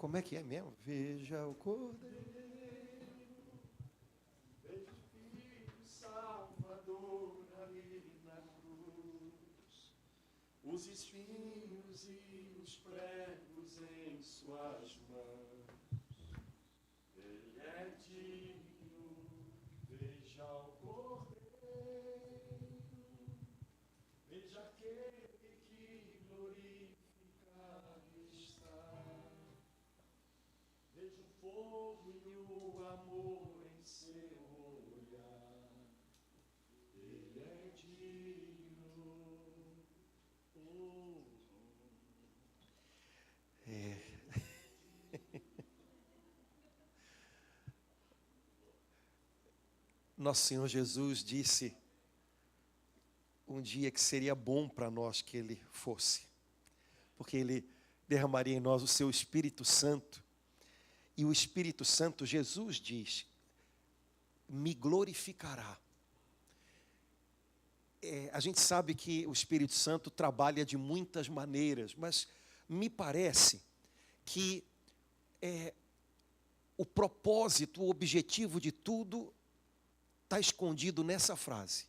Como é que é mesmo? Veja o cordeiro, Veja o Filho Salvador ali na cruz, os espinhos e os pregos em suas mãos. Ele é digno, veja o cordeiro, veja aquele que glorificado está. Veja o fogo e o amor em seu olhar. Ele é digno. Nosso Senhor Jesus disse um dia que seria bom para nós que Ele fosse, porque Ele derramaria em nós o Seu Espírito Santo, e o Espírito Santo, Jesus diz, me glorificará. A gente sabe que o Espírito Santo trabalha de muitas maneiras, mas me parece que o propósito, o objetivo de tudo está escondido nessa frase.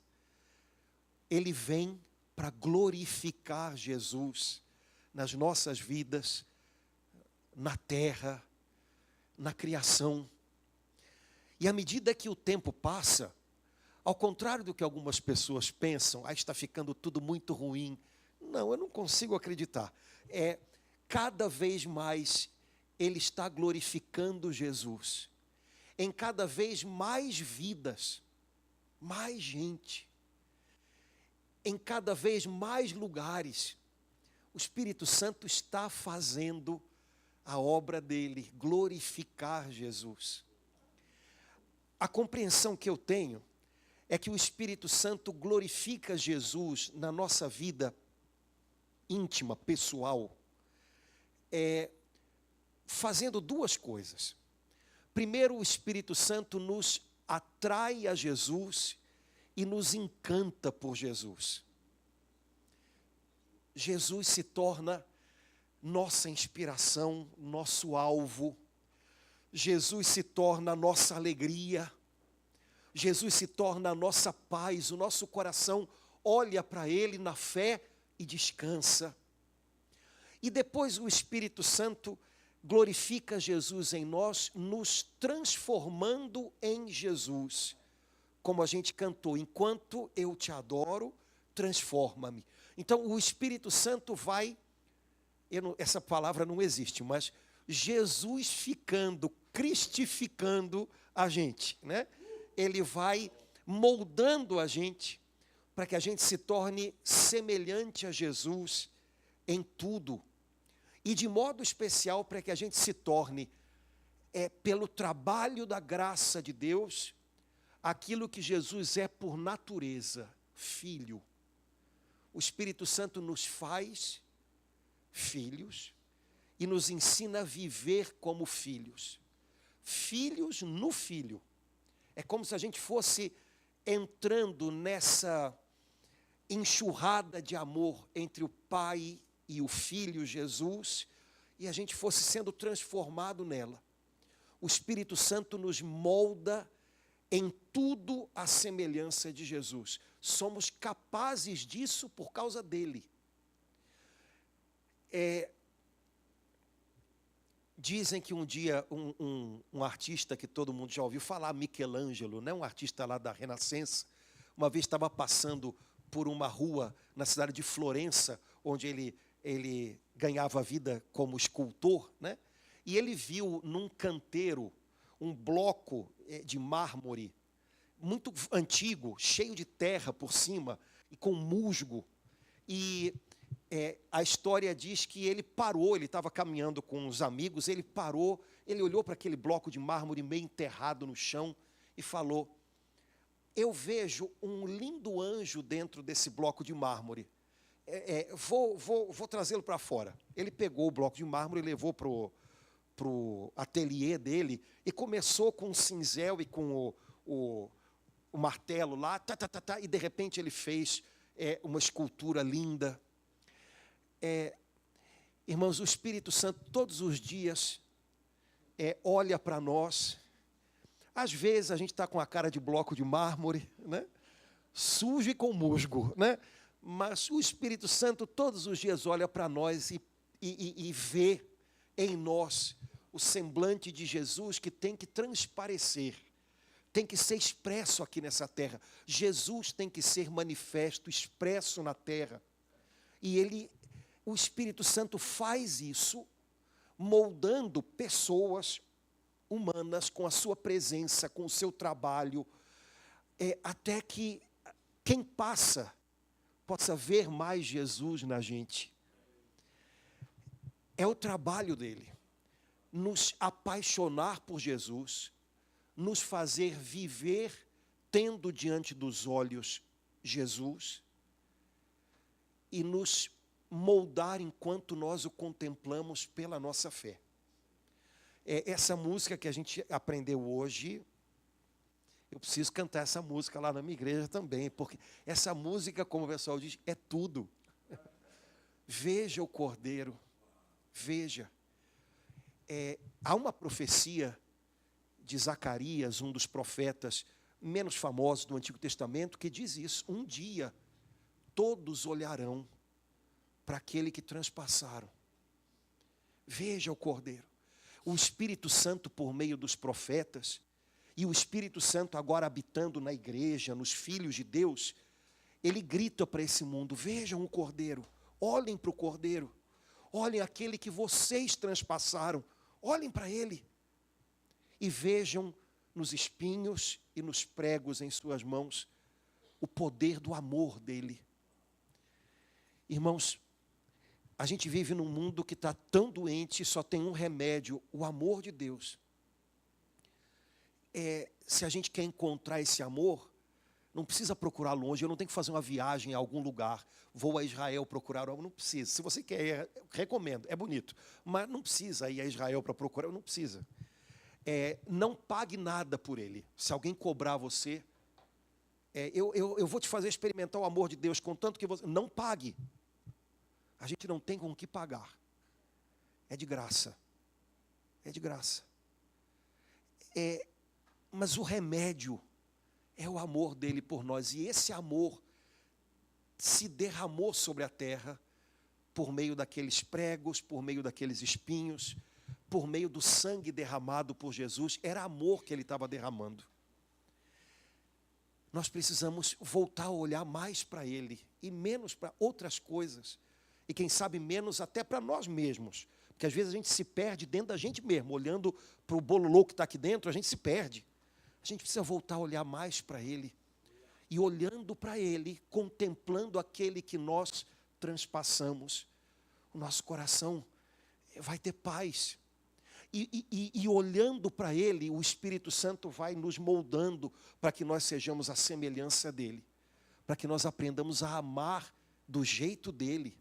Ele vem para glorificar Jesus nas nossas vidas, na terra, na criação. E à medida que o tempo passa, ao contrário do que algumas pessoas pensam, está ficando tudo muito ruim. Não, eu não consigo acreditar. Cada vez mais Ele está glorificando Jesus. Em cada vez mais vidas, mais gente, em cada vez mais lugares, o Espírito Santo está fazendo a obra dele, glorificar Jesus. A compreensão que eu tenho é que o Espírito Santo glorifica Jesus na nossa vida íntima, pessoal, fazendo duas coisas. Primeiro, o Espírito Santo nos atrai a Jesus e nos encanta por Jesus. Jesus se torna nossa inspiração, nosso alvo. Jesus se torna a nossa alegria. Jesus se torna a nossa paz. O nosso coração olha para Ele na fé e descansa. E depois o Espírito Santo glorifica Jesus em nós, nos transformando em Jesus. Como a gente cantou, enquanto eu te adoro, transforma-me. Então o Espírito Santo vai, essa palavra não existe, mas Jesus ficando, cristificando a gente, né? Ele vai moldando a gente, para que a gente se torne semelhante a Jesus em tudo. E de modo especial para que a gente se torne, pelo trabalho da graça de Deus, aquilo que Jesus é por natureza, filho. O Espírito Santo nos faz filhos e nos ensina a viver como filhos. Filhos no Filho. É como se a gente fosse entrando nessa enxurrada de amor entre o Pai e o Filho Jesus, e a gente fosse sendo transformado nela. O Espírito Santo nos molda em tudo à semelhança de Jesus. Somos capazes disso por causa dele. Dizem que um dia um artista que todo mundo já ouviu falar, Michelangelo, né? Um artista lá da Renascença, uma vez estava passando por uma rua na cidade de Florença, onde ele ganhava vida como escultor, né? E ele viu num canteiro um bloco de mármore muito antigo, cheio de terra por cima e com musgo. E a história diz que ele parou, ele estava caminhando com os amigos, ele parou, ele olhou para aquele bloco de mármore meio enterrado no chão e falou: eu vejo um lindo anjo dentro desse bloco de mármore. Vou trazê-lo para fora. Ele pegou o bloco de mármore e levou para o ateliê dele e começou com o cinzel e com o martelo lá, e de repente ele fez uma escultura linda. Irmãos, o Espírito Santo todos os dias olha para nós. Às vezes a gente está com a cara de bloco de mármore, né? Sujo e com musgo, né? Mas o Espírito Santo todos os dias olha para nós e vê em nós o semblante de Jesus que tem que transparecer, tem que ser expresso aqui nessa terra. Jesus tem que ser manifesto, expresso na terra. E o Espírito Santo faz isso, moldando pessoas humanas com a sua presença, com o seu trabalho, até que quem passa possa ver mais Jesus na gente. É o trabalho dele, nos apaixonar por Jesus, nos fazer viver tendo diante dos olhos Jesus e nos moldar enquanto nós o contemplamos pela nossa fé. Essa música que a gente aprendeu hoje, eu preciso cantar essa música lá na minha igreja também, porque essa música, como o pessoal diz, é tudo. Veja o Cordeiro, veja. Há uma profecia de Zacarias, um dos profetas menos famosos do Antigo Testamento, que diz isso: um dia todos olharão para aquele que transpassaram. Veja o Cordeiro. O Espírito Santo por meio dos profetas, e o Espírito Santo agora habitando na igreja, nos filhos de Deus, ele grita para esse mundo: vejam o Cordeiro, olhem para o Cordeiro, olhem aquele que vocês transpassaram, olhem para ele. E vejam nos espinhos e nos pregos em suas mãos o poder do amor dele. Irmãos, a gente vive num mundo que está tão doente, só tem um remédio: o amor de Deus. Se a gente quer encontrar esse amor, não precisa procurar longe. Eu não tenho que fazer uma viagem a algum lugar, vou a Israel procurar algo, não precisa. Se você quer, recomendo, é bonito, mas não precisa ir a Israel para procurar, não precisa. Não pague nada por ele. Se alguém cobrar você, eu vou te fazer experimentar o amor de Deus, contanto que você não pague. A gente não tem com o que pagar. É de graça. É de graça. Mas o remédio é o amor dele por nós. E esse amor se derramou sobre a terra por meio daqueles pregos, por meio daqueles espinhos, por meio do sangue derramado por Jesus. Era amor que ele estava derramando. Nós precisamos voltar a olhar mais para ele e menos para outras coisas. E quem sabe menos até para nós mesmos. Porque às vezes a gente se perde dentro da gente mesmo. Olhando para o bololô que está aqui dentro, a gente se perde. A gente precisa voltar a olhar mais para ele. E olhando para ele, contemplando aquele que nós transpassamos, o nosso coração vai ter paz. E olhando para ele, o Espírito Santo vai nos moldando para que nós sejamos a semelhança dele. Para que nós aprendamos a amar do jeito dele.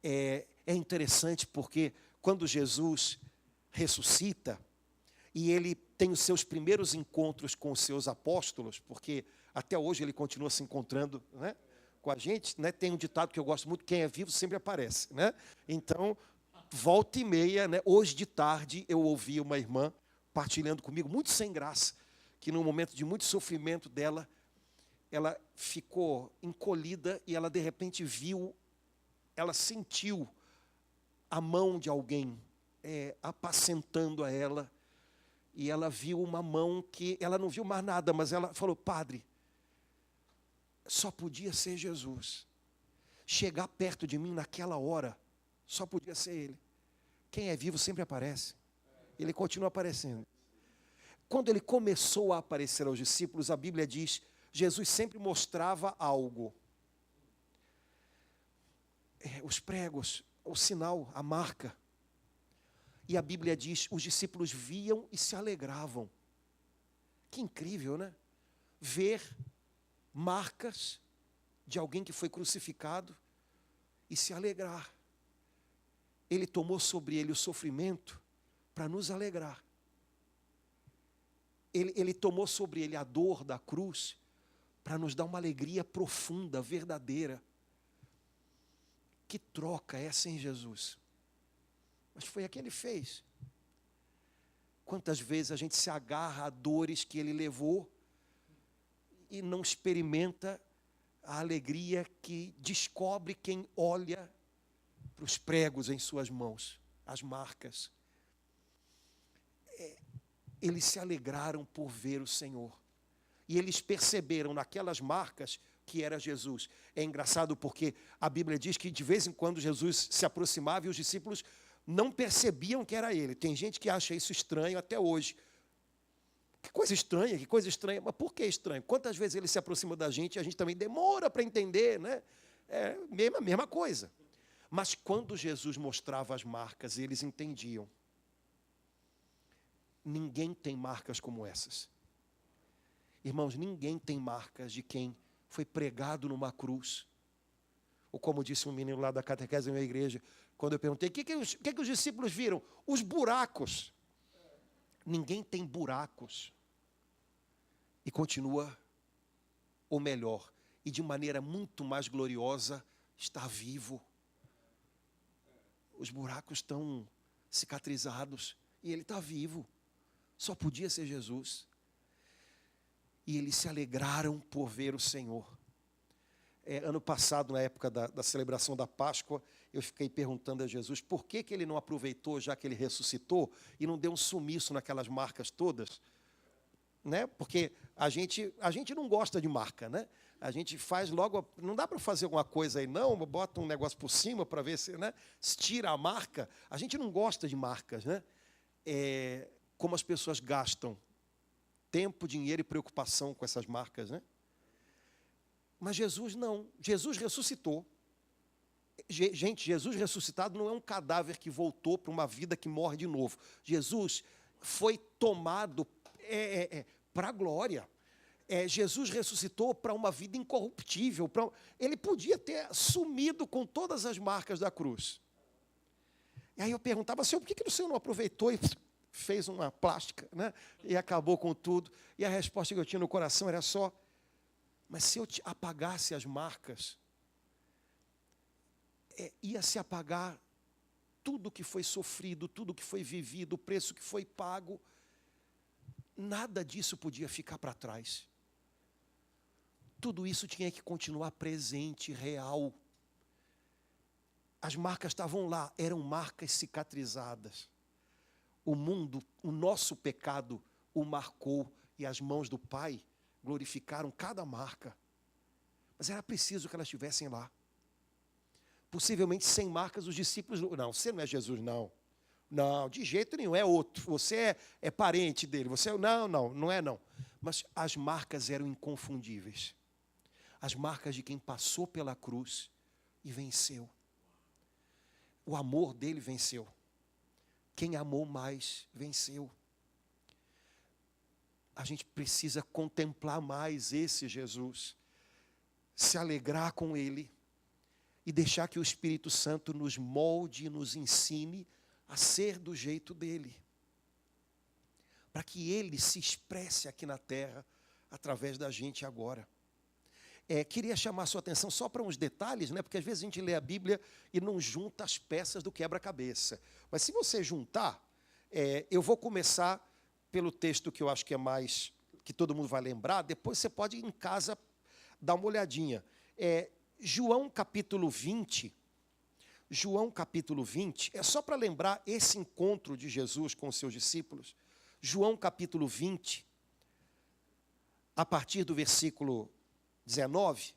É interessante porque quando Jesus ressuscita e ele tem os seus primeiros encontros com os seus apóstolos, porque até hoje ele continua se encontrando, né, com a gente, né? Tem um ditado que eu gosto muito: quem é vivo sempre aparece, né? Então, volta e meia, né, hoje de tarde eu ouvi uma irmã partilhando comigo, muito sem graça, que num momento de muito sofrimento dela, ela ficou encolhida e ela de repente ela sentiu a mão de alguém apacentando a ela. E ela viu uma mão que ela não viu mais nada, mas ela falou: padre, só podia ser Jesus. Chegar perto de mim naquela hora, só podia ser ele. Quem é vivo sempre aparece. Ele continua aparecendo. Quando ele começou a aparecer aos discípulos, a Bíblia diz, Jesus sempre mostrava algo. Os pregos, o sinal, a marca. E a Bíblia diz, os discípulos viam e se alegravam. Que incrível, né? Ver marcas de alguém que foi crucificado e se alegrar. Ele tomou sobre ele o sofrimento para nos alegrar. Ele tomou sobre ele a dor da cruz para nos dar uma alegria profunda, verdadeira. Que troca essa em Jesus? Mas foi a que ele fez. Quantas vezes a gente se agarra a dores que ele levou e não experimenta a alegria que descobre quem olha para os pregos em suas mãos, as marcas. Eles se alegraram por ver o Senhor. E eles perceberam naquelas marcas que era Jesus. É engraçado porque a Bíblia diz que de vez em quando Jesus se aproximava e os discípulos não percebiam que era ele. Tem gente que acha isso estranho até hoje. Que coisa estranha, que coisa estranha. Mas por que estranho? Quantas vezes ele se aproxima da gente e a gente também demora para entender, né? É a mesma coisa. Mas quando Jesus mostrava as marcas, eles entendiam. Ninguém tem marcas como essas. Irmãos, ninguém tem marcas de quem foi pregado numa cruz. Ou como disse um menino lá da catequese da minha igreja, quando eu perguntei, o que os discípulos viram? Os buracos. Ninguém tem buracos. E continua, ou melhor, e de maneira muito mais gloriosa, está vivo. Os buracos estão cicatrizados e ele está vivo. Só podia ser Jesus. E eles se alegraram por ver o Senhor. Ano passado, na época da celebração da Páscoa, eu fiquei perguntando a Jesus por que ele não aproveitou, já que ele ressuscitou, e não deu um sumiço naquelas marcas todas. Né? Porque a gente não gosta de marca, né? A gente faz logo, não dá para fazer alguma coisa aí não, bota um negócio por cima para ver se, né, se tira a marca. A gente não gosta de marcas, né? Como as pessoas gastam tempo, dinheiro e preocupação com essas marcas, né? Mas Jesus não. Jesus ressuscitou. Gente, Jesus ressuscitado não é um cadáver que voltou para uma vida que morre de novo. Jesus foi tomado para a glória. Jesus ressuscitou para uma vida incorruptível. Ele podia ter sumido com todas as marcas da cruz. E aí eu perguntava, Senhor, por que o Senhor não aproveitou e fez uma plástica, né? E acabou com tudo? E a resposta que eu tinha no coração era só, mas se eu apagasse as marcas, ia se apagar tudo que foi sofrido, tudo que foi vivido, o preço que foi pago. Nada disso podia ficar para trás. Tudo isso tinha que continuar presente, real. As marcas estavam lá, eram marcas cicatrizadas. O mundo, o nosso pecado o marcou e as mãos do Pai glorificaram cada marca. Mas era preciso que elas estivessem lá. Possivelmente sem marcas os discípulos, não, você não é Jesus, não. Não, de jeito nenhum, é outro. Você é parente dele. Não é não. Mas as marcas eram inconfundíveis. As marcas de quem passou pela cruz e venceu. O amor dele venceu. Quem amou mais, venceu. A gente precisa contemplar mais esse Jesus. Se alegrar com ele. E deixar que o Espírito Santo nos molde e nos ensine a ser do jeito dele. Para que ele se expresse aqui na terra, através da gente agora. Queria chamar a sua atenção só para uns detalhes, né? Porque às vezes a gente lê a Bíblia e não junta as peças do quebra-cabeça. Mas se você juntar, eu vou começar pelo texto que eu acho que é mais, que todo mundo vai lembrar, depois você pode ir em casa dar uma olhadinha. João capítulo 20, é só para lembrar esse encontro de Jesus com os seus discípulos. João capítulo 20, a partir do versículo 19,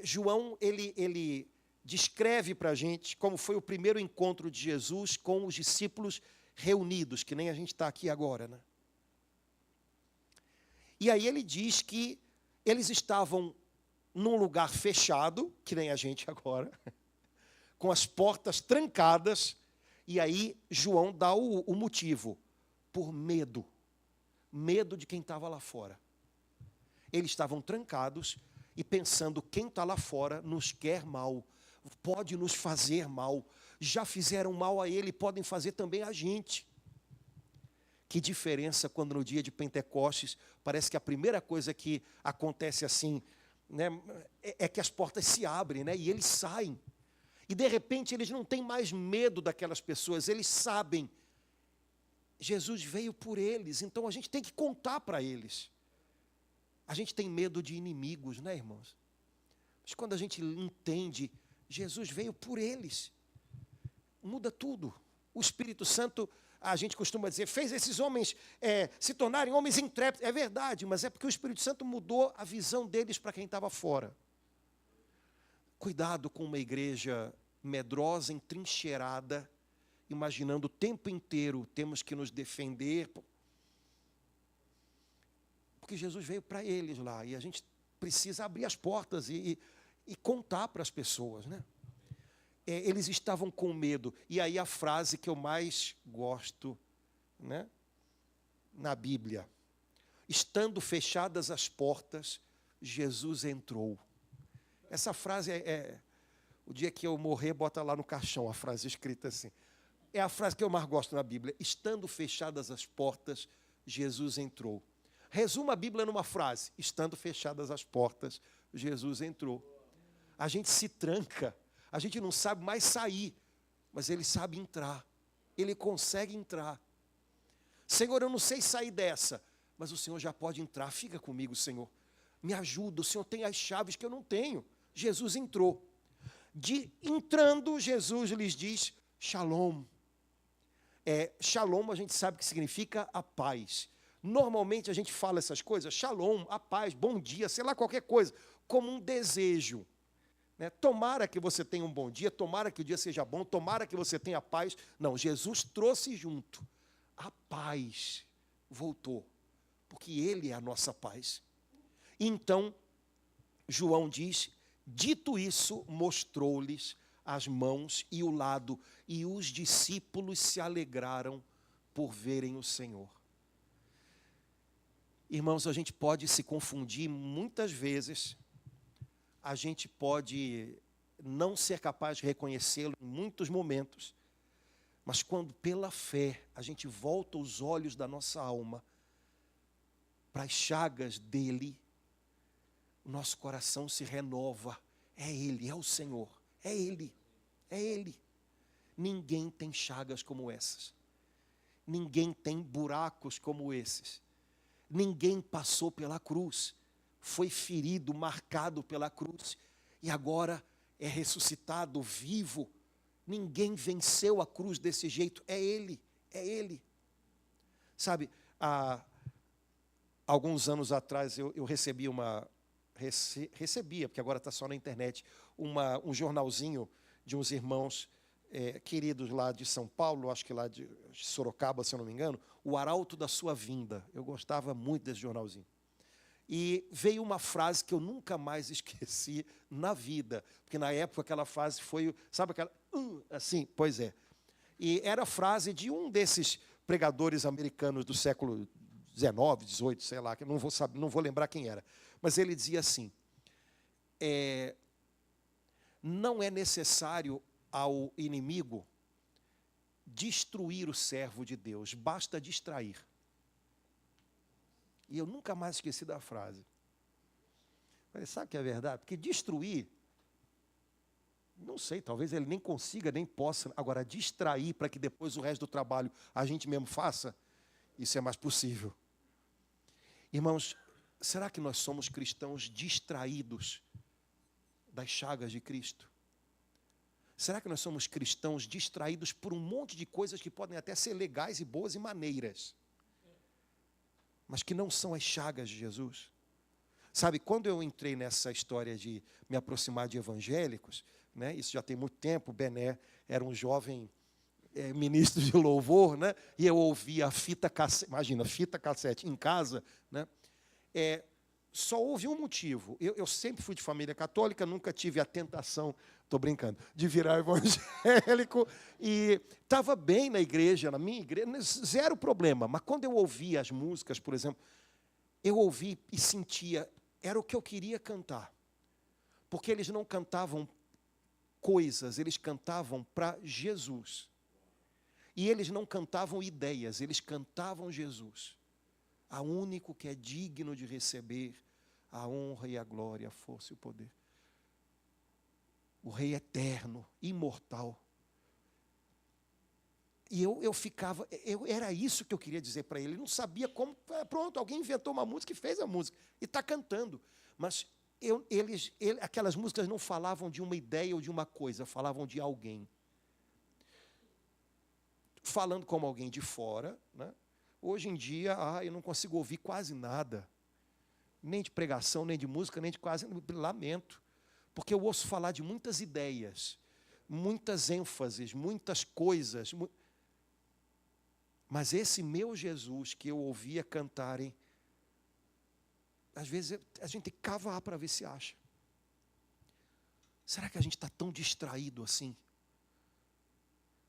João, ele descreve para a gente como foi o primeiro encontro de Jesus com os discípulos reunidos, que nem a gente está aqui agora, né? E aí ele diz que eles estavam num lugar fechado, que nem a gente agora, com as portas trancadas, e aí João dá o motivo, por medo. Medo de quem estava lá fora. Eles estavam trancados e pensando, quem está lá fora nos quer mal, pode nos fazer mal. Já fizeram mal a ele, podem fazer também a gente. Que diferença quando no dia de Pentecostes, parece que a primeira coisa que acontece assim, né, é que as portas se abrem, né, e eles saem. E de repente eles não têm mais medo daquelas pessoas, eles sabem Jesus veio por eles, então a gente tem que contar para eles. A gente tem medo de inimigos, né, irmãos? Mas quando a gente entende, Jesus veio por eles, muda tudo. O Espírito Santo, a gente costuma dizer, fez esses homens se tornarem homens intrépidos. É verdade, mas é porque o Espírito Santo mudou a visão deles para quem estava fora. Cuidado com uma igreja medrosa, entrincheirada, imaginando o tempo inteiro temos que nos defender. Porque Jesus veio para eles lá, e a gente precisa abrir as portas e contar para as pessoas, né? Eles estavam com medo. E aí a frase que eu mais gosto, né, na Bíblia: estando fechadas as portas, Jesus entrou. Essa frase o dia que eu morrer, bota lá no caixão a frase escrita assim. É a frase que eu mais gosto na Bíblia. Estando fechadas as portas, Jesus entrou. Resuma a Bíblia numa frase: estando fechadas as portas, Jesus entrou. A gente se tranca, a gente não sabe mais sair, mas Ele sabe entrar. Ele consegue entrar. Senhor, eu não sei sair dessa, mas o Senhor já pode entrar. Fica comigo, Senhor. Me ajuda, o Senhor tem as chaves que eu não tenho. Jesus entrou. Entrando, Jesus lhes diz: Shalom. Shalom a gente sabe que significa a paz. Normalmente a gente fala essas coisas, shalom, a paz, bom dia, sei lá, qualquer coisa, como um desejo, né? Tomara que você tenha um bom dia, tomara que o dia seja bom, tomara que você tenha paz. Não, Jesus trouxe junto a paz, voltou, porque Ele é a nossa paz. Então, João diz: dito isso, mostrou-lhes as mãos e o lado, e os discípulos se alegraram por verem o Senhor. Irmãos, a gente pode se confundir muitas vezes, a gente pode não ser capaz de reconhecê-lo em muitos momentos, mas quando pela fé a gente volta os olhos da nossa alma para as chagas dele, o nosso coração se renova. É Ele, é o Senhor, é Ele, é Ele. Ninguém tem chagas como essas, ninguém tem buracos como esses. Ninguém passou pela cruz, foi ferido, marcado pela cruz, e agora é ressuscitado, vivo. Ninguém venceu a cruz desse jeito, é Ele, é Ele. Sabe, há alguns anos atrás eu recebia, porque agora está só na internet, um jornalzinho de uns irmãos queridos lá de São Paulo, acho que lá de Sorocaba, se eu não me engano, o Arauto da Sua Vinda. Eu gostava muito desse jornalzinho. E veio uma frase que eu nunca mais esqueci na vida, porque na época aquela frase foi, sabe aquela, assim, pois é. E era a frase de um desses pregadores americanos do século XIX, XVIII, sei lá, que não vou lembrar quem era. Mas ele dizia assim: não é necessário ao inimigo destruir o servo de Deus, basta distrair. E eu nunca mais esqueci da frase. Falei, sabe que é verdade? Porque destruir, não sei, talvez ele nem consiga, nem possa. Agora, distrair para que depois o resto do trabalho a gente mesmo faça, isso é mais possível. Irmãos, será que nós somos cristãos distraídos das chagas de Cristo? Será que nós somos cristãos distraídos por um monte de coisas que podem até ser legais e boas e maneiras, mas que não são as chagas de Jesus? Sabe, quando eu entrei nessa história de me aproximar de evangélicos, né, isso já tem muito tempo, Bené era um jovem ministro de louvor, né, e eu ouvia a fita cassete, imagina, fita cassete em casa, né, só houve um motivo. Eu sempre fui de família católica, nunca tive a tentação, estou brincando, de virar evangélico, e estava bem na igreja, na minha igreja, zero problema. Mas quando eu ouvia as músicas, por exemplo, eu ouvi e sentia, era o que eu queria cantar. Porque eles não cantavam coisas, eles cantavam para Jesus. E eles não cantavam ideias, eles cantavam Jesus. A único que é digno de receber a honra e a glória, a força e o poder. O Rei eterno, imortal. E eu ficava, era isso que eu queria dizer para ele. Ele não sabia como. Pronto, alguém inventou uma música e fez a música. E está cantando. Mas aquelas músicas não falavam de uma ideia ou de uma coisa, falavam de alguém. Falando como alguém de fora, né? Hoje em dia, eu não consigo ouvir quase nada. Nem de pregação, nem de música, nem de quase. Lamento. Porque eu ouço falar de muitas ideias, muitas ênfases, muitas coisas. Mas esse meu Jesus que eu ouvia cantarem, às vezes a gente tem que cavar para ver se acha. Será que a gente está tão distraído assim?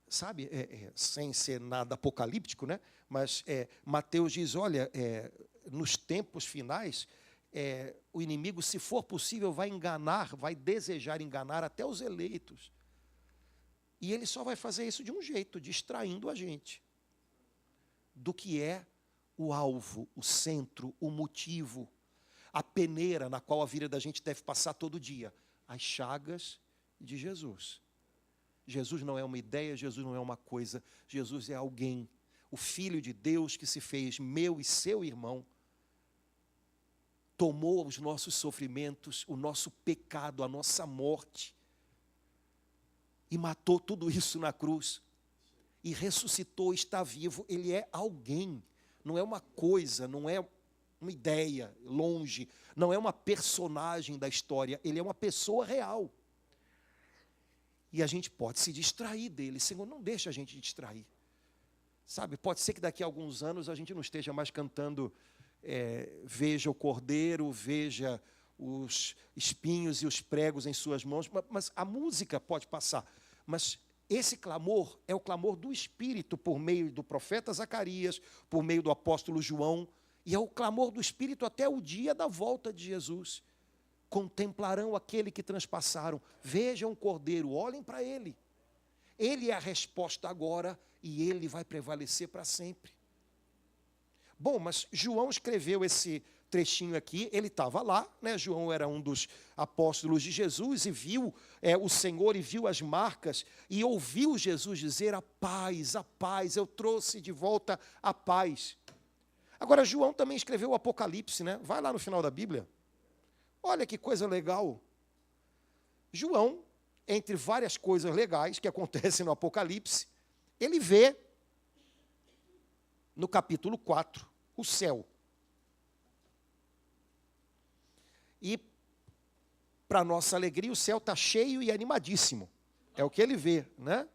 Sabe, sem ser nada apocalíptico, né? Mas Mateus diz, olha, nos tempos finais, o inimigo, se for possível, vai enganar, vai desejar enganar até os eleitos. E ele só vai fazer isso de um jeito, distraindo a gente do que é o alvo, o centro, o motivo, a peneira na qual a vida da gente deve passar todo dia, as chagas de Jesus. Jesus não é uma ideia, Jesus não é uma coisa, Jesus é alguém, o Filho de Deus que se fez meu e seu irmão, tomou os nossos sofrimentos, o nosso pecado, a nossa morte, e matou tudo isso na cruz, e ressuscitou, está vivo. Ele é alguém, não é uma coisa, não é uma ideia longe, não é uma personagem da história, ele é uma pessoa real. E a gente pode se distrair dele. Senhor, não deixa a gente distrair. Sabe, pode ser que daqui a alguns anos a gente não esteja mais cantando veja o cordeiro, veja os espinhos e os pregos em suas mãos, mas a música pode passar. Mas esse clamor é o clamor do Espírito por meio do profeta Zacarias, por meio do apóstolo João, e é o clamor do Espírito até o dia da volta de Jesus. Contemplarão aquele que transpassaram, vejam o cordeiro, olhem para ele. Ele é a resposta agora e ele vai prevalecer para sempre. Bom, mas João escreveu esse trechinho aqui, ele estava lá, né? João era um dos apóstolos de Jesus e viu o Senhor e viu as marcas e ouviu Jesus dizer a paz, eu trouxe de volta a paz. Agora, João também escreveu o Apocalipse, né? Vai lá no final da Bíblia. Olha que coisa legal. João, entre várias coisas legais que acontecem no Apocalipse, ele vê, no capítulo 4, o céu. E, para nossa alegria, o céu está cheio e animadíssimo. É o que ele vê, né?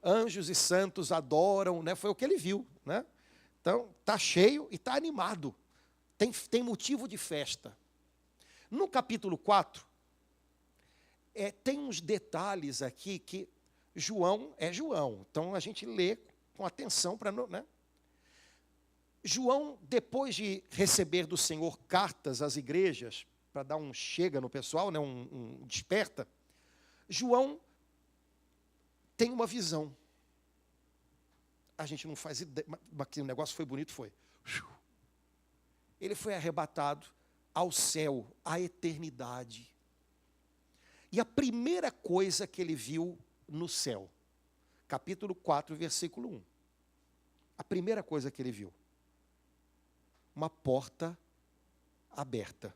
Anjos e santos adoram, né? Foi o que ele viu, né? Então, está cheio e está animado. Tem motivo de festa. No capítulo 4, tem uns detalhes aqui que João é João. Então, a gente lê com atenção para não, né? João, depois de receber do Senhor cartas às igrejas, para dar um chega no pessoal, né, um desperta, João tem uma visão. A gente não faz ideia, mas que o negócio foi bonito, foi. Ele foi arrebatado ao céu, à eternidade. E a primeira coisa que ele viu no céu, capítulo 4, versículo 1. A primeira coisa que ele viu, uma porta aberta.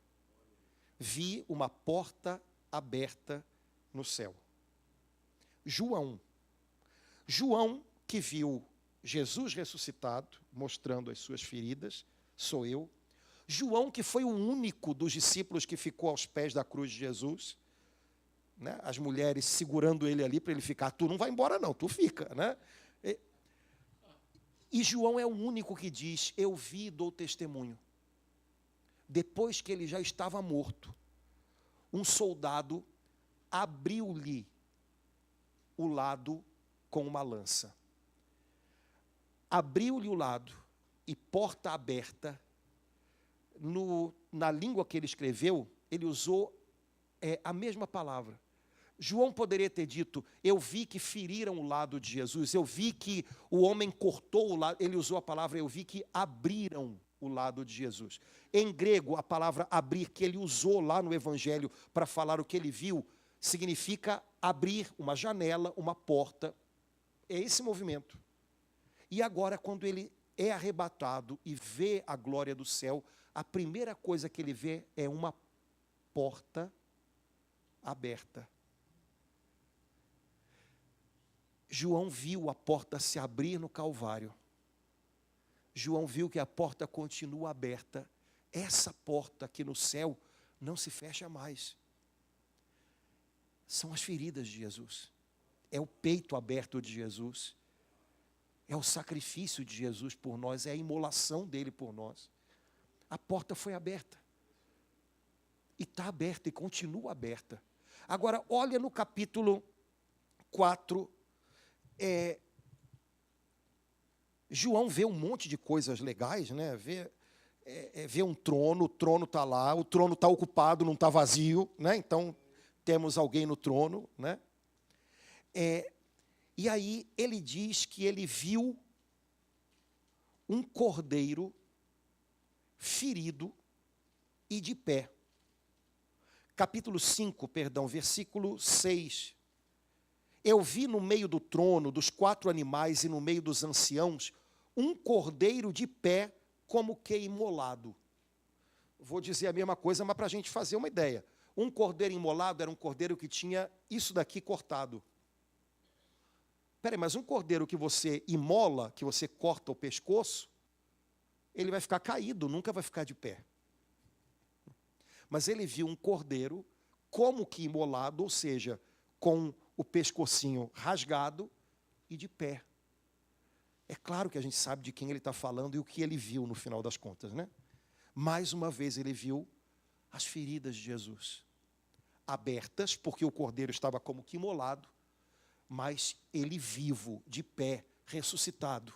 Vi uma porta aberta no céu. João que viu Jesus ressuscitado, mostrando as suas feridas, sou eu. João que foi o único dos discípulos que ficou aos pés da cruz de Jesus, né? As mulheres segurando ele ali para ele ficar, tu não vai embora não, tu fica, né? E João é o único que diz, eu vi e dou testemunho. Depois que ele já estava morto, um soldado abriu-lhe o lado com uma lança. Abriu-lhe o lado e porta aberta. Na língua que ele escreveu, ele usou a mesma palavra. João poderia ter dito, eu vi que feriram o lado de Jesus, eu vi que o homem cortou o lado, ele usou a palavra, eu vi que abriram o lado de Jesus. Em grego, a palavra abrir, que ele usou lá no Evangelho para falar o que ele viu, significa abrir uma janela, uma porta. É esse movimento. E agora, quando ele é arrebatado e vê a glória do céu, a primeira coisa que ele vê é uma porta aberta. João viu a porta se abrir no Calvário. João viu que a porta continua aberta. Essa porta aqui no céu não se fecha mais. São as feridas de Jesus. É o peito aberto de Jesus. É o sacrifício de Jesus por nós. É a imolação dele por nós. A porta foi aberta. E está aberta e continua aberta. Agora, olha no capítulo 4. João vê um monte de coisas legais, né? Vê um trono, o trono está lá, o trono está ocupado, não está vazio, né? Então, temos alguém no trono, né? E aí ele diz que ele viu um cordeiro ferido e de pé. Capítulo 5, versículo 6. Eu vi no meio do trono, dos 4 animais e no meio dos anciãos, um cordeiro de pé como que imolado. Vou dizer a mesma coisa, mas para a gente fazer uma ideia. Um cordeiro imolado era um cordeiro que tinha isso daqui cortado. Espera aí, mas um cordeiro que você imola, que você corta o pescoço, ele vai ficar caído, nunca vai ficar de pé. Mas ele viu um cordeiro como que imolado, ou seja, com o pescocinho rasgado e de pé. É claro que a gente sabe de quem ele está falando e o que ele viu no final das contas, né? Mais uma vez ele viu as feridas de Jesus abertas, porque o cordeiro estava como que imolado, mas ele vivo, de pé, ressuscitado.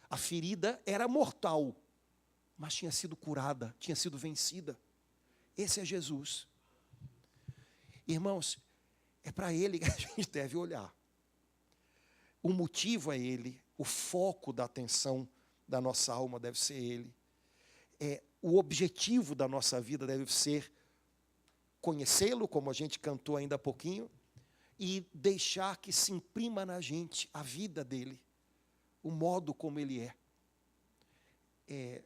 A ferida era mortal, mas tinha sido curada, tinha sido vencida. Esse é Jesus. Irmãos, é para ele que a gente deve olhar. O motivo é ele, o foco da atenção da nossa alma deve ser ele. O objetivo da nossa vida deve ser conhecê-lo, como a gente cantou ainda há pouquinho, e deixar que se imprima na gente a vida dele, o modo como ele é.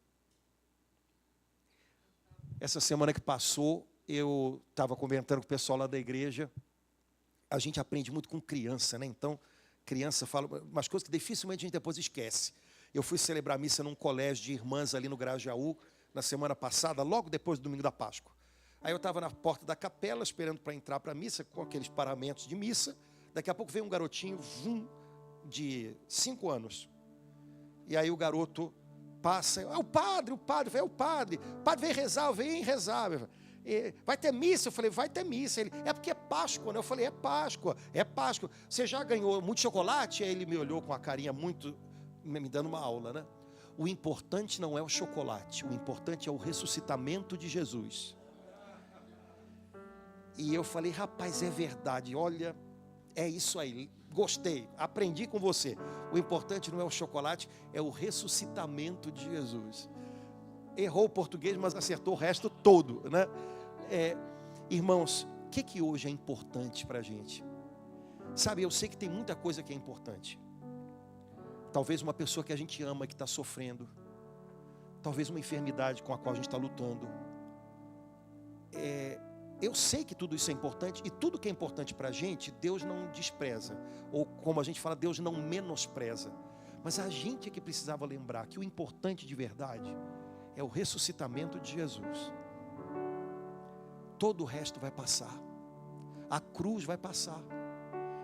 Essa semana que passou, eu estava comentando com o pessoal lá da igreja. A gente aprende muito com criança, né? Então, criança fala umas coisas que dificilmente a gente depois esquece. Eu fui celebrar a missa num colégio de irmãs ali no Grajaú, na semana passada, logo depois do domingo da Páscoa. Aí eu estava na porta da capela, esperando para entrar para a missa, com aqueles paramentos de missa. Daqui a pouco veio um garotinho, de 5 anos. E aí o garoto passa, é o padre, o padre vem rezar, vem rezar. Vai ter missa? Eu falei, vai ter missa. Ele, é porque é Páscoa, né? Eu falei, é Páscoa. Você já ganhou muito chocolate? Aí ele me olhou com a carinha muito, me dando uma aula, né? O importante não é o chocolate, o importante é o ressuscitamento de Jesus. E eu falei, rapaz, é verdade, olha, é isso aí, gostei, aprendi com você. O importante não é o chocolate, é o ressuscitamento de Jesus. Errou o português, mas acertou o resto todo, né? Irmãos, o que hoje é importante para a gente? Sabe, eu sei que tem muita coisa que é importante. Talvez uma pessoa que a gente ama, que está sofrendo. Talvez uma enfermidade com a qual a gente está lutando. Eu sei que tudo isso é importante, e tudo que é importante para a gente, Deus não despreza. Ou como a gente fala, Deus não menospreza. Mas a gente é que precisava lembrar que o importante de verdade é o ressuscitamento de Jesus. Todo o resto vai passar. A cruz vai passar.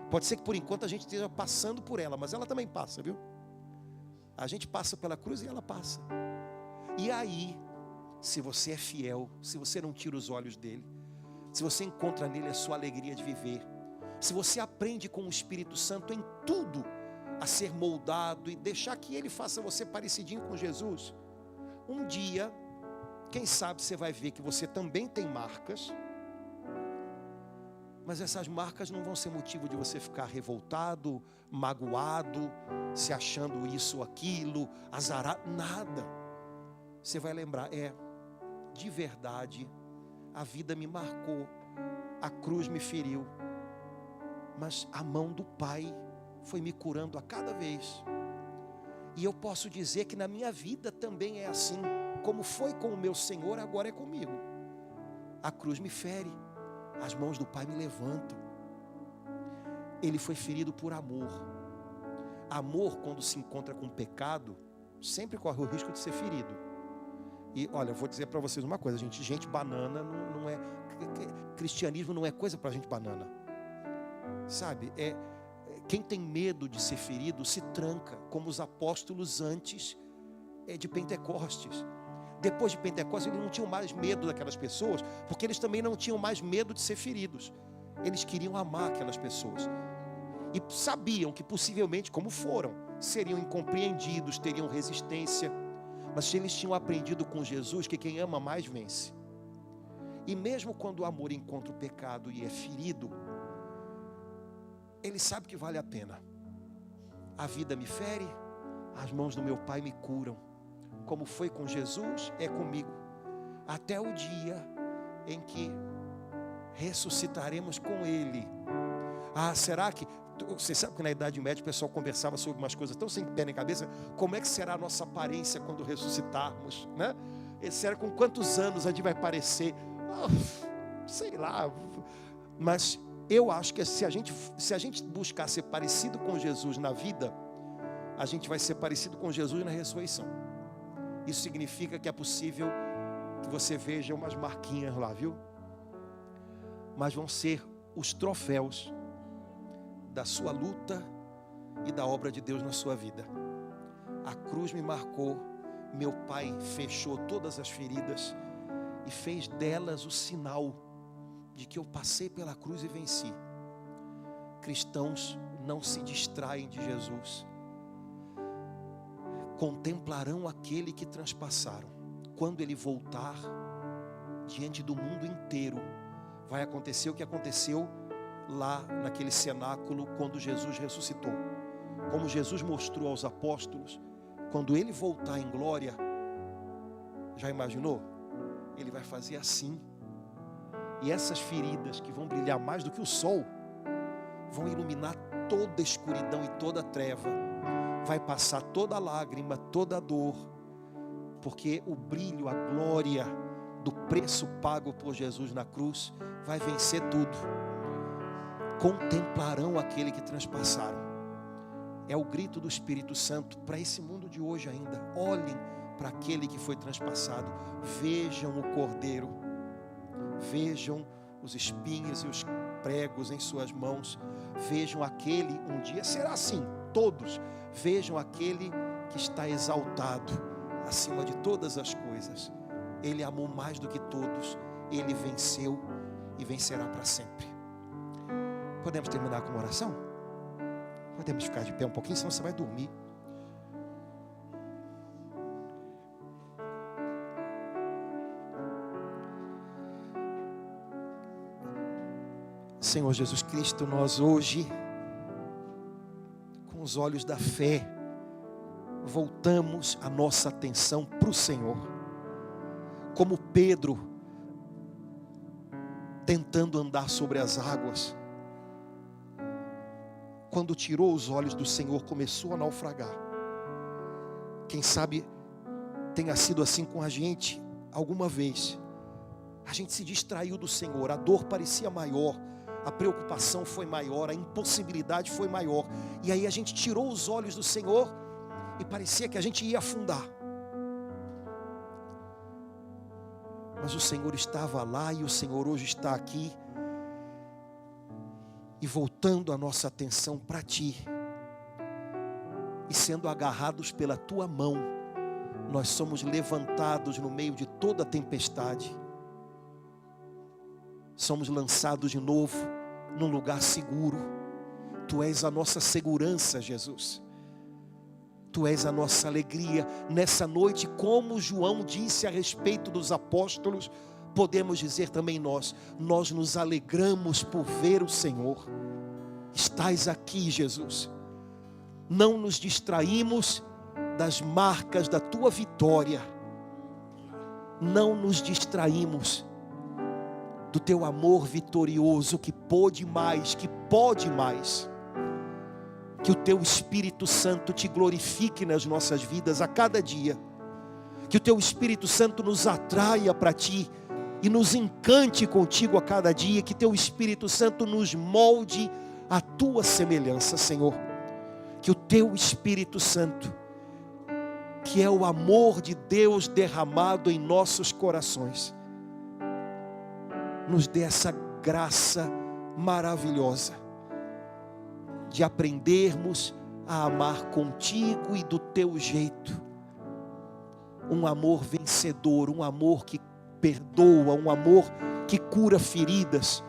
Pode ser que por enquanto a gente esteja passando por ela, mas ela também passa, viu? A gente passa pela cruz e ela passa. E aí, se você é fiel, se você não tira os olhos dele, se você encontra nele a sua alegria de viver, se você aprende com o Espírito Santo em tudo a ser moldado e deixar que ele faça você parecidinho com Jesus, um dia, quem sabe você vai ver que você também tem marcas, mas essas marcas não vão ser motivo de você ficar revoltado, magoado, se achando isso ou aquilo, azarado, nada. Você vai lembrar, de verdade, a vida me marcou, a cruz me feriu, mas a mão do Pai foi me curando a cada vez. E eu posso dizer que na minha vida também é assim. Como foi com o meu Senhor, agora é comigo. A cruz me fere, as mãos do Pai me levantam. Ele foi ferido por amor. Amor, quando se encontra com pecado, sempre corre o risco de ser ferido. E olha, eu vou dizer para vocês uma coisa, gente banana não é... Cristianismo não é coisa para gente banana. Sabe, quem tem medo de ser ferido se tranca, como os apóstolos antes de Pentecostes. Depois de Pentecostes, eles não tinham mais medo daquelas pessoas, porque eles também não tinham mais medo de ser feridos. Eles queriam amar aquelas pessoas. E sabiam que possivelmente, como foram, seriam incompreendidos, teriam resistência. Mas eles tinham aprendido com Jesus que quem ama mais vence. E mesmo quando o amor encontra o pecado e é ferido, ele sabe que vale a pena. A vida me fere, as mãos do meu Pai me curam. Como foi com Jesus, é comigo. Até o dia em que ressuscitaremos com Ele. Ah, será que... Você sabe que na Idade Média o pessoal conversava sobre umas coisas tão sem pé nem cabeça. Como é que será a nossa aparência quando ressuscitarmos, né? Será com quantos anos a gente vai parecer? Sei lá. Mas eu acho que se a gente buscar ser parecido com Jesus na vida, a gente vai ser parecido com Jesus na ressurreição. Isso significa que é possível que você veja umas marquinhas lá, viu? Mas vão ser os troféus da sua luta e da obra de Deus na sua vida. A cruz me marcou, meu Pai fechou todas as feridas e fez delas o sinal de que eu passei pela cruz e venci. Cristãos não se distraem de Jesus. Contemplarão aquele que transpassaram. Quando Ele voltar, diante do mundo inteiro, vai acontecer o que aconteceu lá naquele cenáculo quando Jesus ressuscitou. Como Jesus mostrou aos apóstolos, quando Ele voltar em glória, já imaginou? Ele vai fazer assim. E essas feridas que vão brilhar mais do que o sol, vão iluminar toda a escuridão e toda a treva. Vai passar toda a lágrima, toda a dor, porque o brilho, a glória do preço pago por Jesus na cruz vai vencer tudo. Contemplarão aquele que transpassaram. É o grito do Espírito Santo para esse mundo de hoje ainda. Olhem para aquele que foi transpassado. Vejam o Cordeiro. Vejam os espinhos e os pregos em suas mãos. Vejam aquele, um dia será assim, todos. Vejam aquele que está exaltado acima de todas as coisas. Ele amou mais do que todos. Ele venceu e vencerá para sempre. Podemos terminar com uma oração? Podemos ficar de pé um pouquinho, senão você vai dormir. Senhor Jesus Cristo, nós hoje, com os olhos da fé, voltamos a nossa atenção para o Senhor. Como Pedro, tentando andar sobre as águas, quando tirou os olhos do Senhor, começou a naufragar. Quem sabe tenha sido assim com a gente alguma vez. A gente se distraiu do Senhor, a dor parecia maior, a preocupação foi maior, a impossibilidade foi maior. E aí a gente tirou os olhos do Senhor e parecia que a gente ia afundar. Mas o Senhor estava lá e o Senhor hoje está aqui. E voltando a nossa atenção para Ti. E sendo agarrados pela Tua mão, nós somos levantados no meio de toda a tempestade. Somos lançados de novo num lugar seguro. Tu és a nossa segurança, Jesus. Tu és a nossa alegria. Nessa noite, como João disse a respeito dos apóstolos, podemos dizer também nós nos alegramos por ver o Senhor. Estás aqui, Jesus. Não nos distraímos das marcas da Tua vitória. Não nos distraímos do Teu amor vitorioso que pode mais, que pode mais. Que o Teu Espírito Santo te glorifique nas nossas vidas a cada dia. Que o Teu Espírito Santo nos atraia para Ti e nos encante contigo a cada dia. Que Teu Espírito Santo nos molde à Tua semelhança, Senhor. Que o Teu Espírito Santo, que é o amor de Deus derramado em nossos corações, nos dê essa graça maravilhosa de aprendermos a amar contigo e do Teu jeito. Um amor vencedor, um amor que perdoa, um amor que cura feridas,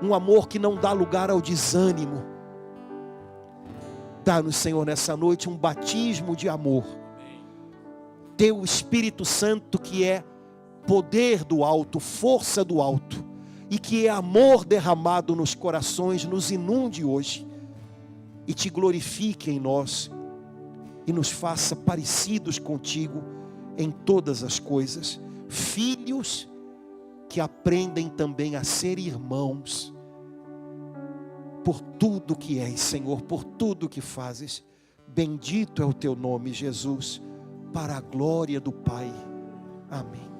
um amor que não dá lugar ao desânimo. Dá-nos, Senhor, nessa noite um batismo de amor. Teu Espírito Santo, que é poder do alto, força do alto, e que é amor derramado nos corações, nos inunde hoje e Te glorifique em nós e nos faça parecidos contigo em todas as coisas, filhos que aprendem também a ser irmãos, por tudo que és, Senhor, por tudo que fazes. Bendito é o Teu nome, Jesus, para a glória do Pai. Amém.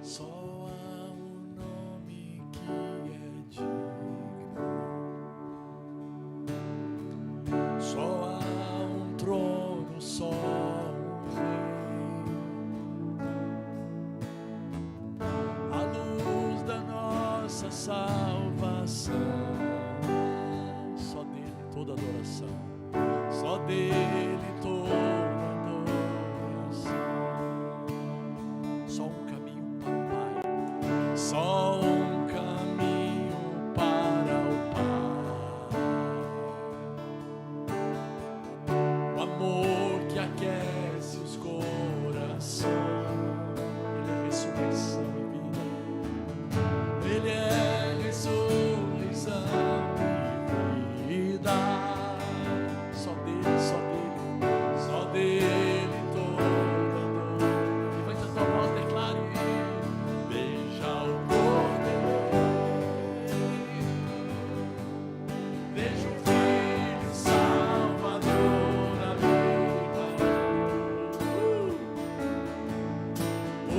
Só há um nome que é digno, só há um trono, só um rei, a luz da nossa salvação. Só dele toda adoração, só dele toda adoração. Só um caminho para o Pai, só um caminho para o Pai. O amor que aquece os corações. Ele é ressurreição e vida. Ele é ressurreição e vida. Só dele, só dele, só dele toda dor. Levante a tua voz, declare: veja o Cordeiro, veja o Filho Salvador na vida.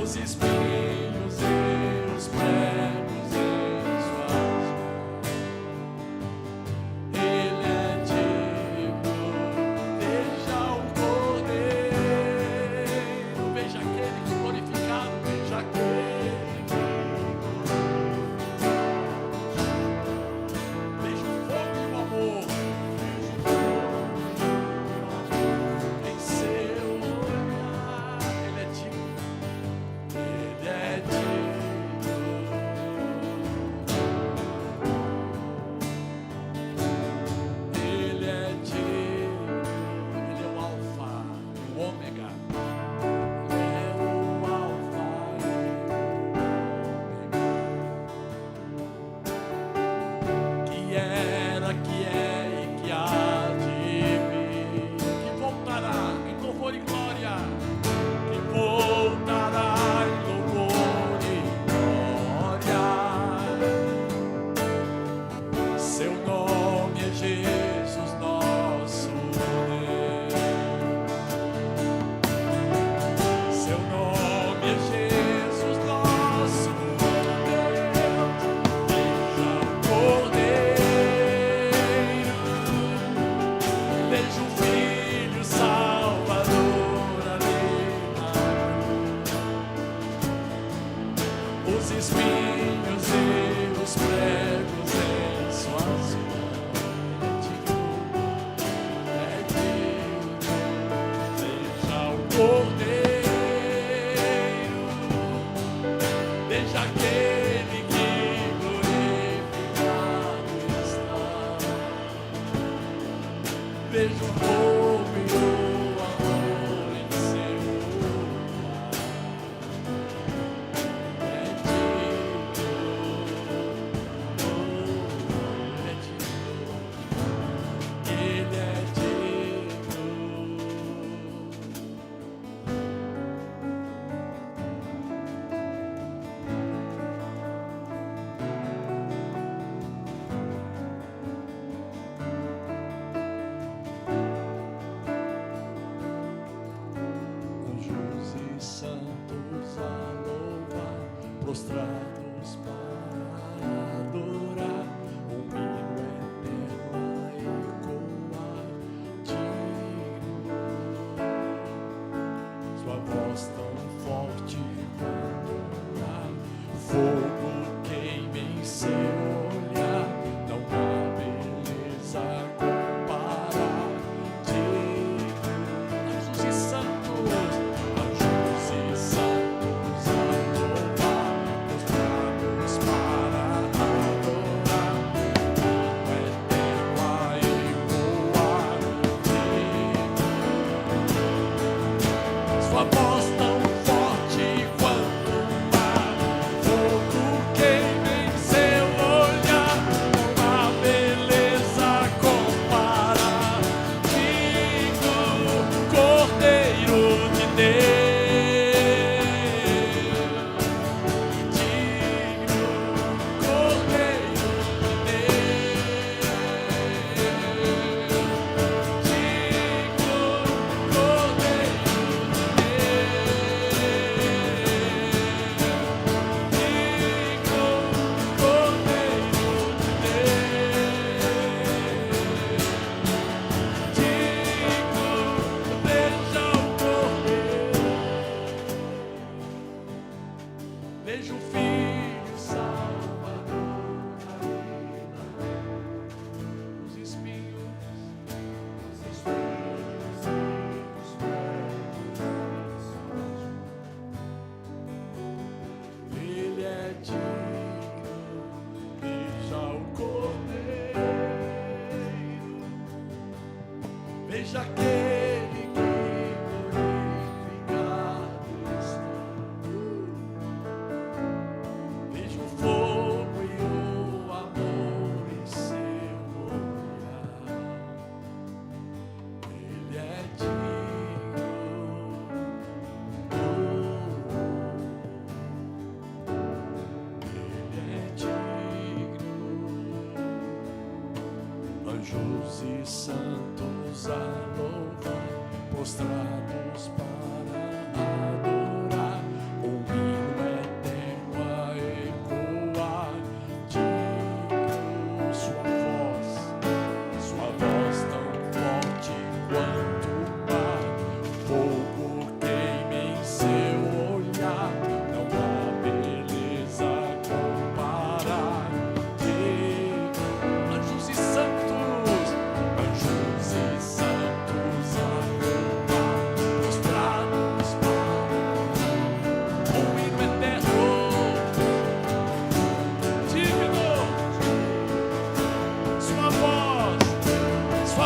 Os espinhos e os pregos em suas mãos. Ele é digno. Veja o Cordeiro, veja aquele que glorificado, veja aquele que veja o fogo e o amor, em seu olhar. Ele é digno, ele é digno. Ele é digno, ele é o alfa, o ômega. Ele é o alfa e o ômega. Que era, que é e que há de vir. Que voltará em louvor e glória. Que voltará em louvor e glória. Seu nome é Jesus, nosso Deus. Seu nome é Jesus, nosso Deus. Veja o Cordeiro, veja o Filho Salvador ali na cruz. Os espinhos e os pregos em suas mãos. É digno, veja o Cordeiro, veja aquele que glorificado está. Veja o fogo e o amor em seu olhar. É digno, é digno. Prostrados para adorar, um hino eterno a ecoar, digno. Sua voz tão forte quanto ar, fogo queima em seu olhar, não há beleza comparar, digno. Anjos e santos a louvar, prostrados para adorar, o eterno a ecoar, digno. Sua voz tão forte quanto o mar, fogo queima em seu olhar, não há beleza comparar, digno Cordeiro de Deus, digno Cordeiro de Deus, digno Cordeiro de veja o Filho Salvador na vida, os espinhos e os pregos. Ele é digno, veja o Cordeiro, veja aquele que glorificado está. Veja o fogo e o amor em seu olhar. Ele é digno. Ele é digno. Anjos e santos a louvar, prostrados para adorar, um hino eterno a ecoar, digno. Sua voz tão forte quanto o mar, fogo queima em seu olhar, não há beleza comparar, digno. Anjos e santos a louvar, prostrados para um hino eterno, digno. Sua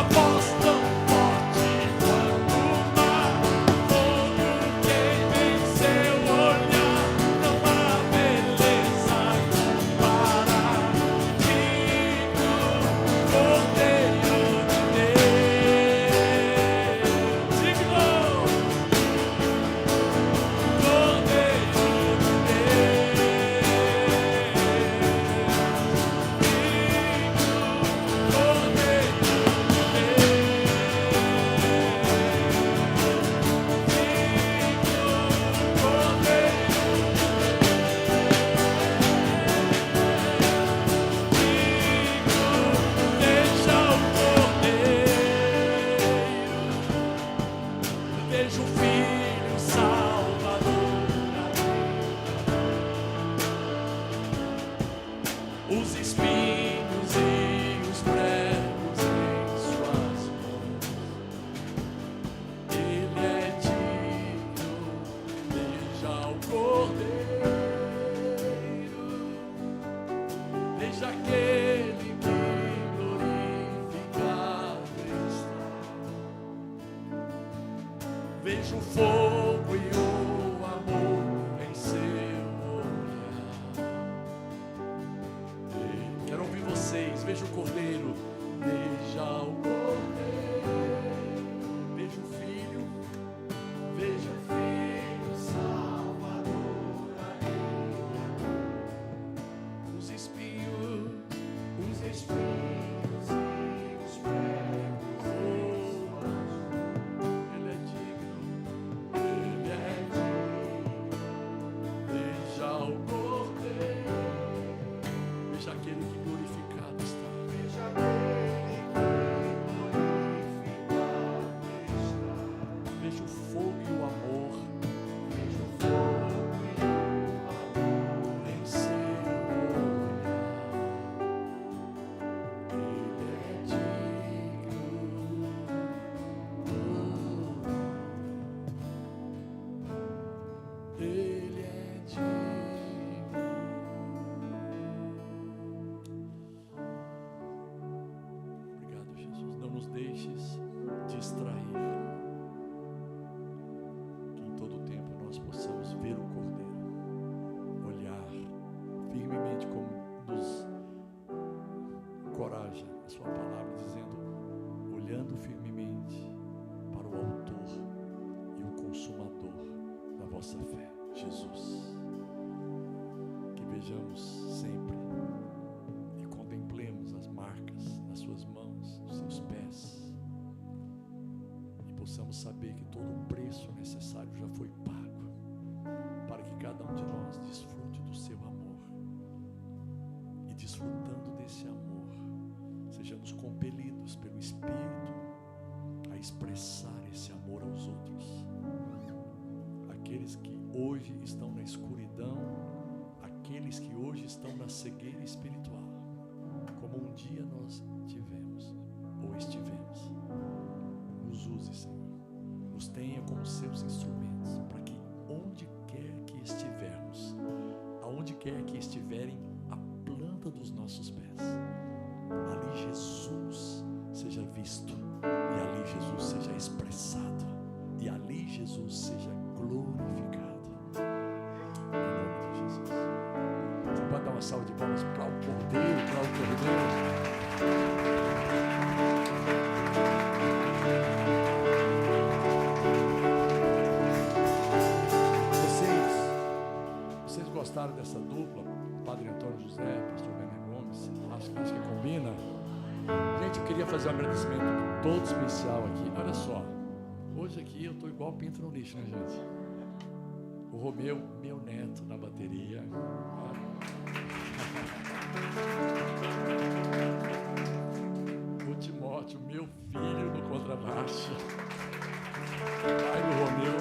voz tão forte quanto o mar, fogo queima em seu olhar, não há beleza comparar, digno Cordeiro de Deus, digno Cordeiro de veja o Filho Salvador na vida, os espinhos e os pregos em suas mãos. Ele é digno, veja o Cordeiro, veja aquele que glorificado está. Veja o fogo e o amor em seu olhar. Quero ouvir vocês. Veja o Cordeiro. Veja o Cordeiro. Veja o Filho. Veja o Filho Salvador na vida. Os espinhos e os pregos. Ele é digno. Veja o Cordeiro. firmemente, como nos encoraja a sua palavra, dizendo: olhando firmemente para o autor e o consumador da vossa fé, Jesus. Que vejamos sempre e contemplemos as marcas nas suas mãos, nos seus pés, e possamos saber que todo o preço necessário já foi pago, para que cada um de nós desfrute do seu amor, e desfrutando desse amor, sejamos compelidos pelo Espírito a expressar esse amor aos outros. Aqueles que hoje estão na escuridão, aqueles que hoje estão na cegueira espiritual, como um dia nós tivemos ou estivemos. Nos use, Senhor, nos tenha como seus instrumentos, para que onde quer que estivermos, aonde quer que estiverem a planta dos nossos pés, ali Jesus seja visto, e ali Jesus seja expressado, e ali Jesus seja glorificado, em nome de Jesus. Você pode dar uma salva de palmas para o Cordeiro, para o Cordeiro. Vocês gostaram dessa dupla? Padre Antônio José, Pastor Bené Gomes, acho que combina. Gente, eu queria fazer um agradecimento todo especial aqui. Olha só, hoje aqui eu estou igual pinto no lixo, né, gente? O Romeu, meu neto, na bateria. O Timóteo, meu filho, no contrabaixo. Pai do Romeu.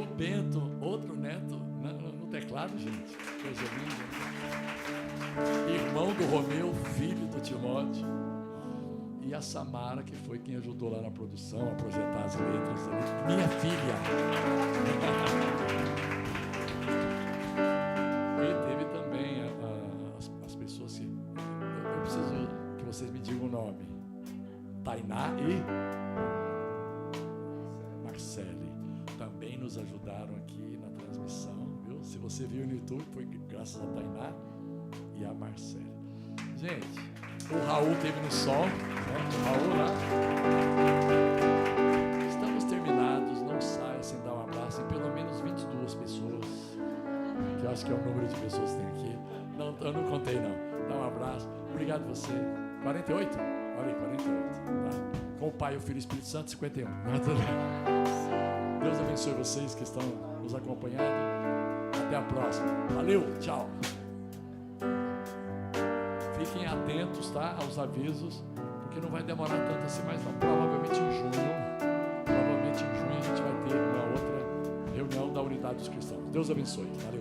O Bento, outro neto, no teclado, gente. Coisa linda. Irmão do Romeu, filho do Timóteo. E a Samara, que foi quem ajudou lá na produção a projetar as letras. Minha filha. E teve também as pessoas que... Eu preciso que vocês me digam o nome. Tainá e Marcele. Também nos ajudaram aqui na transmissão, viu? Se você viu no YouTube, foi graças a Tainá e a Marcele. Gente, o Raul teve no som, né? O Raul lá. Estamos terminados. Não saia sem dar um abraço em pelo menos 22 pessoas, que eu acho que é o número de pessoas que tem aqui. Não, eu não contei não. Dá um abraço. Obrigado você. 48? Olha aí, 48. Tá? Com o Pai, o Filho e o Espírito Santo, 51. Deus abençoe vocês que estão nos acompanhando. Até a próxima. Valeu, tchau. Fiquem atentos, tá, aos avisos, porque não vai demorar tanto assim mais não. Provavelmente em junho a gente vai ter uma outra reunião da Unidade dos Cristãos. Deus abençoe. Valeu.